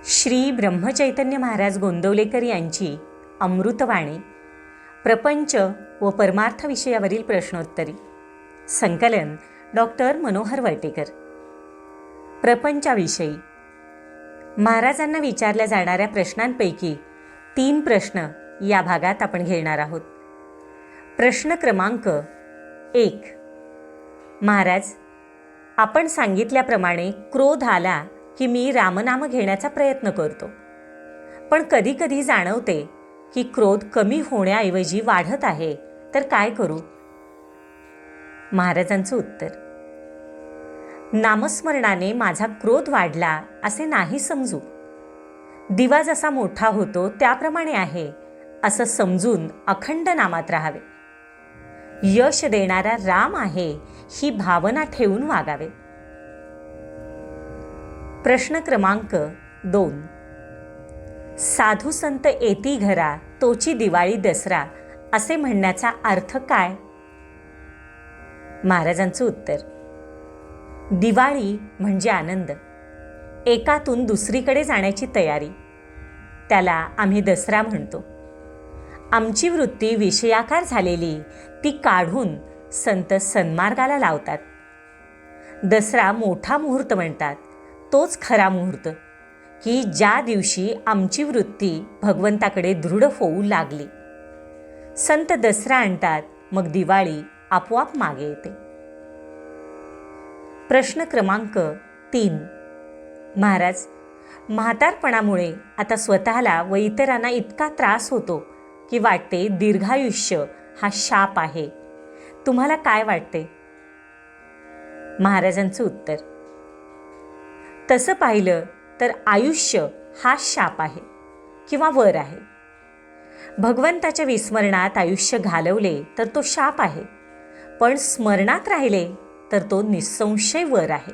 श्री ब्रह्मचैतन्य महाराज गोंदवलेकर यांची अमृतवाणी प्रपंच व परमार्थ विषयावरील प्रश्नोत्तरी संकलन डॉक्टर मनोहर वळटेकर. प्रपंचाविषयी महाराजांना विचारल्या जाणाऱ्या प्रश्नांपैकी 3 प्रश्न या भागात आपण घेणार आहोत. प्रश्न क्रमांक 1. महाराज, आपण सांगितल्याप्रमाणे क्रोध आला की मी रामनाम घेण्याचा प्रयत्न करतो, पण कधीकधी जाणवते की क्रोध कमी होण्याऐवजी वाढत आहे, तर काय करू? महाराजांचं उत्तर: नामस्मरणाने माझा क्रोध वाढला असे नाही समजू. दिवा जसा मोठा होतो त्याप्रमाणे आहे असं समजून अखंड नामात राहावे. यश देणारा राम आहे ही भावना ठेवून वागावे. प्रश्न क्रमांक 2. साधू संत येती घरा तोची दिवाळी दसरा असे म्हणण्याचा अर्थ काय? महाराजांचं उत्तर: दिवाळी म्हणजे आनंद, एकातून दुसरीकडे जाण्याची तयारी, त्याला आम्ही दसरा म्हणतो. आमची वृत्ती विषयाकार झालेली ती काढून संत सन्मार्गाला लावतात. दसरा मोठा मुहूर्त म्हणतात, तोच खरा मुहूर्त की ज्या दिवशी आमची वृत्ती भगवंताकडे दृढ होऊ लागली. संत दसरा आणतात, मग दिवाळी आपोआप मागे येते. प्रश्न क्रमांक 3. महाराज, म्हातारपणामुळे आता स्वतःला व इतरांना इतका त्रास होतो की वाटते दीर्घायुष्य हा शाप आहे. तुम्हाला काय वाटते? महाराजांचं उत्तर: तसं पाहिलं तर आयुष्य हा शाप आहे किंवा वर आहे. भगवंताच्या विस्मरणात आयुष्य घालवले तर तो शाप आहे, पण स्मरणात राहिले तर तो निस्संशय वर आहे.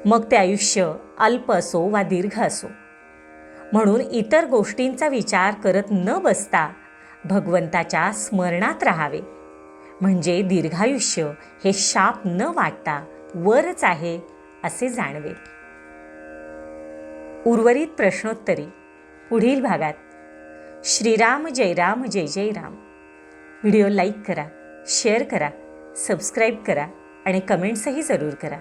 मग ते आयुष्य अल्प असो वा दीर्घ असो. म्हणून इतर गोष्टींचा विचार करत न बसता भगवंताच्या स्मरणात राहावे, म्हणजे दीर्घायुष्य हे शाप न वाटता वरच आहे असे जाणवेल. उर्वरित प्रश्नोत्तरी पुढील भागात. श्रीराम जय राम जय जय राम. व्हिडिओ लाईक करा, शेअर करा, सबस्क्राईब करा आणि कमेंट्सही जरूर करा.